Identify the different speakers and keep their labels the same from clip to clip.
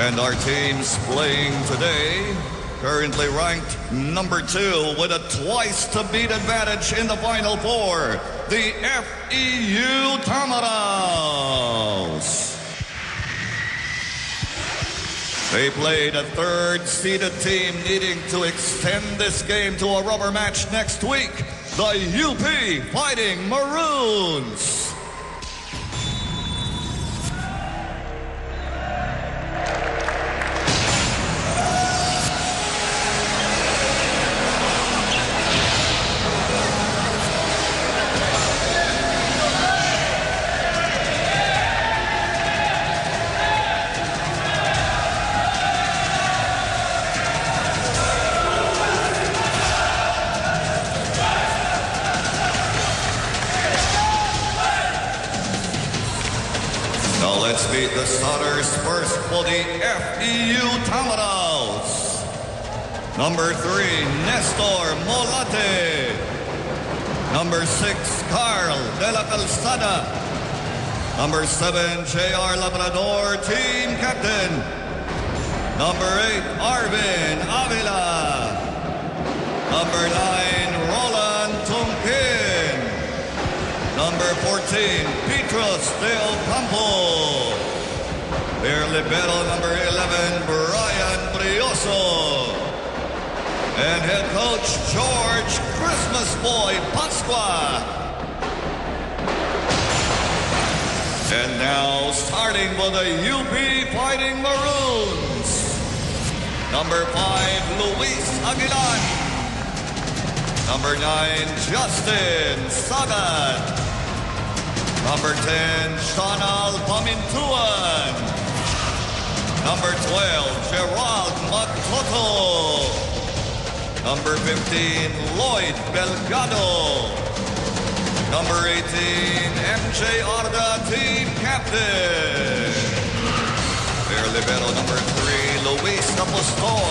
Speaker 1: And our teams playing today, currently ranked number 2 with a twice-to-beat advantage in the Final Four, the FEU Tamaraws. They played a third-seeded team needing to extend this game to a rubber match next week, the UP Fighting Maroons. Now let's meet the starters first for the FEU Tamaraws. Number 3, Nestor Molate. Number 6, Carl de la Calzada. Number 7, JR Labrador, team captain. Number 8, Arvin Avila. Number 9, Roland Tumkin. Number 14, Petros Del Campo. Their libero number 11, Brian Brioso. And head coach George Christmas Boy Pasqua. And now starting for the UP Fighting Maroons. Number 5, Luis Aguilan. Number 9, Justin Sagat. Number 10, Shanal Pamintuan. Number 12, Gerald Magtoto. Number 15, Lloyd Belgado. Number 18, MJ Arda, team captain. Their libero number 3, Luis Apostol.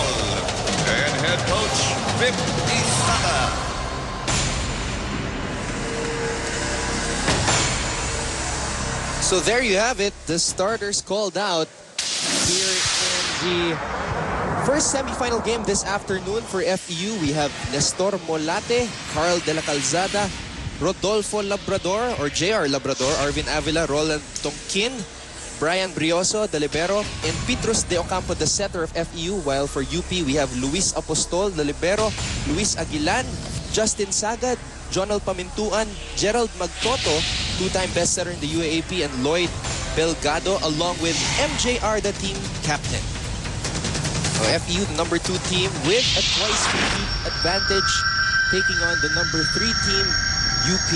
Speaker 1: And head coach, Vip Isada.
Speaker 2: So there you have it, the starters called out here in the first semifinal game this afternoon for FEU. We have Nestor Molate, Carl de la Calzada, Rodolfo Labrador or JR Labrador, Arvin Avila, Roland Tonkin, Brian Brioso, the libero, and Petros de Ocampo, the setter of FEU. While for UP, we have Luis Apostol, the libero, Luis Aguilan, Justin Sagad, Jonal Pamintuan, Gerald Magtoto, two-time best setter in the UAAP, and Lloyd Belgado, along with MJR, the team captain. So FEU, the number 2 team, with a twice-beat advantage, taking on the number 3 team, UP.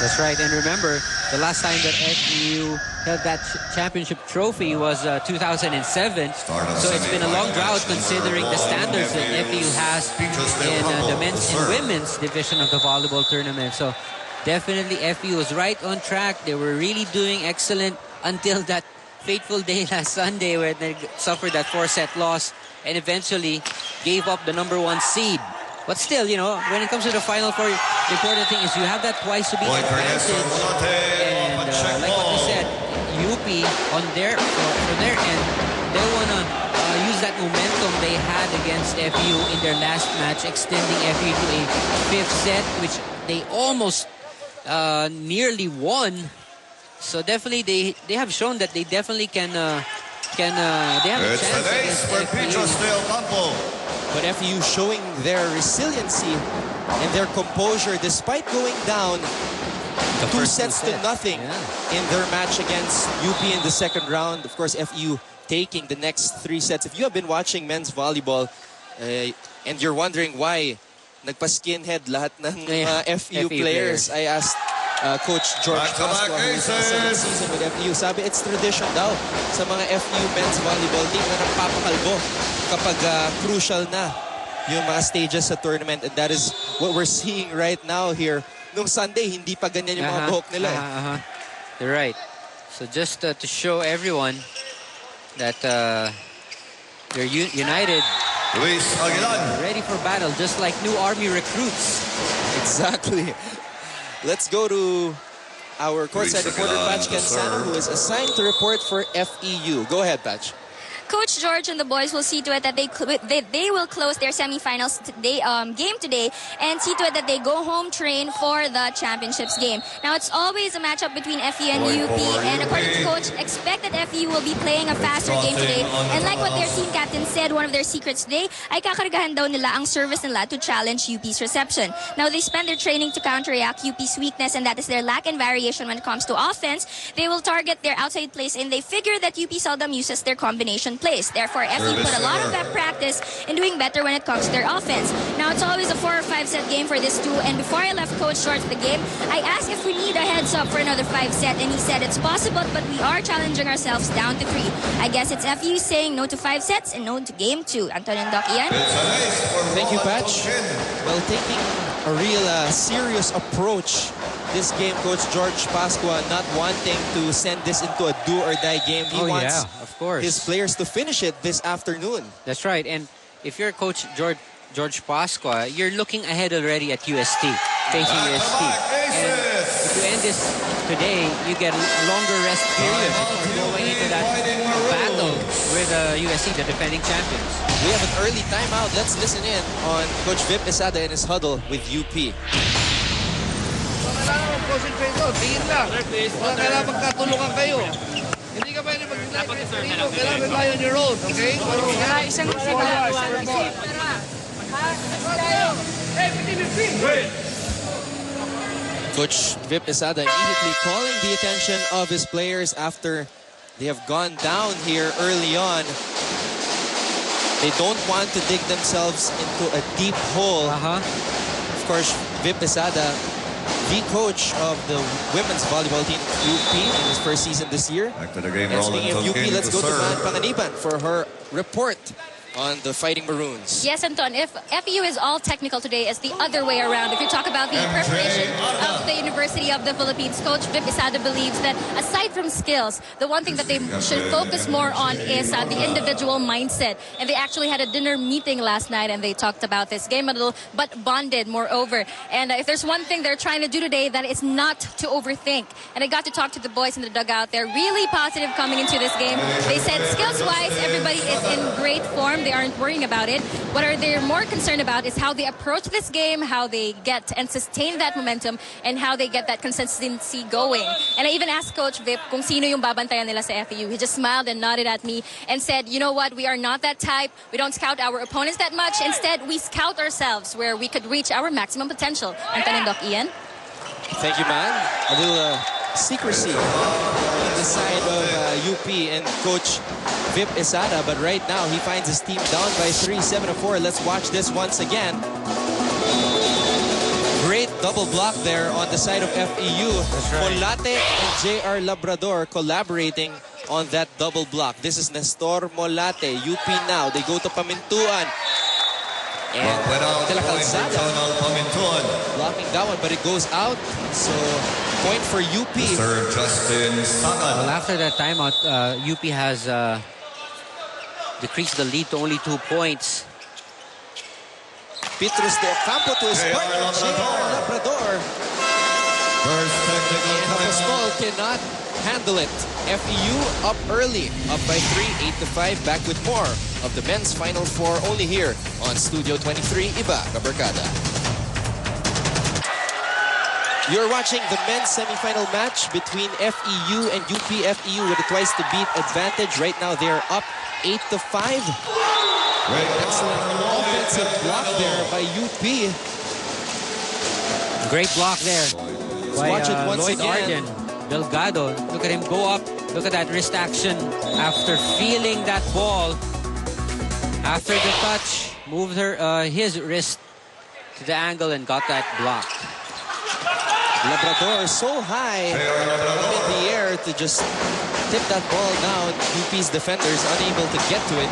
Speaker 3: That's right, and remember, the last time that FEU held that championship trophy was 2007. So it's been a long drought considering the standards that FEU has in the men's and women's division of the volleyball tournament. So definitely FEU was right on track. They were really doing excellent until that fateful day last Sunday where they suffered that 4-set loss and eventually gave up the number 1 seed. But still, you know, when it comes to the Final Four, the important thing is you have that twice-to-beat advantage. And like what you said, UP on their end, they want to use that momentum they had against FEU in their last match, extending FEU to a 5th set, which they almost nearly won. So definitely they have shown that they definitely can they have a chance against FEU.
Speaker 2: But FEU showing their resiliency and their composure despite going down 2 sets to nothing in their match against UP in the second round. Of course, FEU taking the next 3 sets. If you have been watching men's volleyball and you're wondering why nagpa-skinhead lahat ng FEU players, I asked Coach George Pasqua, who is the 7th season with FEU, sabi it's tradition daw sa mga FEU men's volleyball team na nagpapakalbo kapag crucial na yung mga stages sa tournament, and that is what we're seeing right now here. Nung Sunday, hindi pa ganyan yung mga buhok nila.
Speaker 3: You're right. So just to show everyone that they're united, ready for battle, just like new army recruits.
Speaker 2: Exactly. Let's go to our courtside reporter, Patch Cansano, who is assigned to report for FEU. Go ahead, Patch.
Speaker 4: Coach, Coach George and the boys will see to it that they will close their semifinals game today and see to it that they go home train for the championships game. Now, it's always a matchup between FEU and UP, and according to Coach, expect that FEU will be playing a faster game today. And like what their team captain said, one of their secrets today ay kakargahan daw nila ang service nila to challenge UP's reception. Now, they spend their training to counteract UP's weakness, and that is their lack in variation when it comes to offense. They will target their outside plays, and they figure that UP seldom uses their combination plays. Therefore, FEU put a lot of that practice in doing better when it comes to their offense. Now, it's always a 4 or 5 set game for this two, and before I left Coach George the game, I asked if we need a heads up for another 5 set, and he said it's possible, but we are challenging ourselves down to 3. I guess it's FEU saying no to 5 sets and no to game 2. Anton and Doc Ian.
Speaker 2: Thank you, Patch. Well, taking a real serious approach this game, Coach George Pascua not wanting to send this into a do-or-die game. He wants
Speaker 3: of course,
Speaker 2: his players to finish it this afternoon.
Speaker 3: That's right. And if you're Coach George Pascua, you're looking ahead already at UST, facing UST. And if you end this today, you get a longer rest period before going into that battle with UST, the defending champions.
Speaker 2: We have an early timeout. Let's listen in on Coach Vip Esada in his huddle with UP.
Speaker 5: Tingin lang. Kailangan magkatulungan kayo. Hindi ka pwede mag-dito. Kailangan tayo on your own, okay?
Speaker 4: Isang
Speaker 2: Coach Vip Esada immediately calling the attention of his players after they have gone down here early on. They don't want to dig themselves into a deep hole. Of course, Vip Esada, the coach of the women's volleyball team UP in his first season this year.
Speaker 1: Back to the game,
Speaker 2: And speaking of UP, let's go to
Speaker 1: serve.
Speaker 2: Man Panganiban for her report on the Fighting Maroons.
Speaker 4: Yes, Anton, if FEU is all technical today, it's the other way around. If you talk about the preparation of the University of the Philippines, Coach Vip Esada believes that aside from skills, the one thing that they should focus more on is the individual mindset. And they actually had a dinner meeting last night, and they talked about this game a little, but bonded moreover. And if there's one thing they're trying to do today, that is not to overthink. And I got to talk to the boys in the dugout. They're really positive coming into this game. They said skills-wise, everybody is in great form. They aren't worrying about it. What they're more concerned about is how they approach this game, how they get and sustain that momentum, and how they get that consistency going. And I even asked Coach Vip kung sino yung babantayan nila sa FEU. He just smiled and nodded at me and said, you know what, we are not that type. We don't scout our opponents that much. Instead, we scout ourselves where we could reach our maximum potential. Anton and Doc Ian.
Speaker 2: Thank you, man. A little secrecy on the side of UP and Coach Vip Esada, but right now he finds his team down by 3, 7-4. Let's watch this once again. Great double block there on the side of FEU. Molate and JR Labrador collaborating on that double block. This is Nestor Molate, UP now. They go to Pamintuan. And De La Calzada blocking that one, but it goes out. So, point for UP.
Speaker 1: Sir Justin Sagan.
Speaker 3: Well, after that timeout, UP has decreased the lead to only 2 points.
Speaker 2: Petrus de Ocampo to his partner, JR Labrador.
Speaker 1: First technical
Speaker 2: And Apostol cannot handle it. FEU up early, up by 3, 8-5. Back with more of the men's Final Four only here on Studio 23, Iba Kabarkada. You're watching the men's semifinal match between FEU and UP. FEU with a twice-to-beat advantage. Right now they're up 8-5. Excellent offensive block there by UP.
Speaker 3: Great block there by
Speaker 2: watch it once
Speaker 3: Lloyd
Speaker 2: again.
Speaker 3: Arden. Delgado, look at him go up. Look at that wrist action after feeling that ball. After the touch, moved his wrist to the angle and got that block.
Speaker 2: Labrador so high up in the air to just tip that ball down. UP's defenders unable to get to it.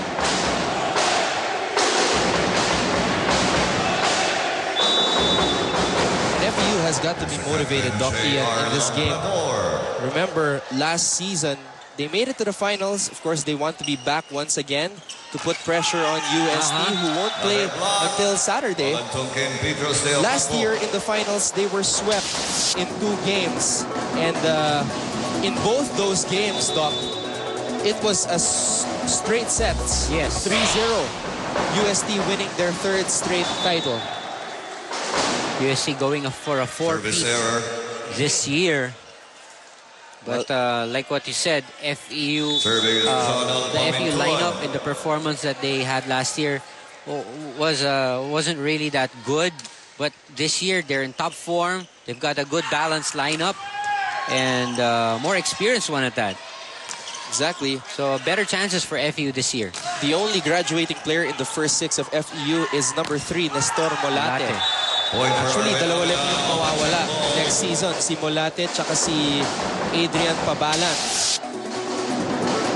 Speaker 2: And FEU has got to be motivated, Doc Ian, in this game. Remember, last season, they made it to the finals. Of course, they want to be back once again to put pressure on UST, who won't play until Saturday. Last year in the finals, they were swept in 2 games. And in both those games, Doc, It was a straight sets.
Speaker 3: Yes.
Speaker 2: 3-0. UST winning their third straight title.
Speaker 3: USC going for a
Speaker 1: Service
Speaker 3: 4-peat
Speaker 1: error.
Speaker 3: this year. But like what you said, FEU,
Speaker 1: Serving is on
Speaker 3: the
Speaker 1: coming
Speaker 3: FEU
Speaker 1: to
Speaker 3: lineup
Speaker 1: one.
Speaker 3: and the performance that they had last year wasn't really that good. But this year they're in top form. They've got a good balanced lineup and more experienced one at that.
Speaker 2: Exactly.
Speaker 3: So better chances for FEU this year.
Speaker 2: The only graduating player in the first 6 of FEU is number 3, Nestor Molate.
Speaker 3: Molate.
Speaker 1: Point for
Speaker 2: Actually, dalawa lang yung mawawala next season. Si Molate tsaka si Adrian Pabalan.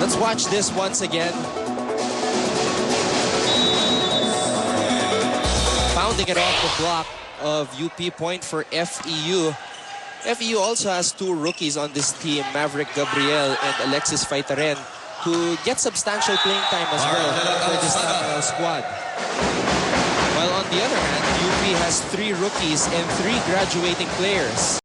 Speaker 2: Let's watch this once again. Pounding it off the block of UP, point for FEU. FEU also has 2 rookies on this team, Maverick Gabriel and Alexis Faitaren, who get substantial playing time as well for this Tamaraws squad. While on the other hand, UP has 3 rookies and 3 graduating players.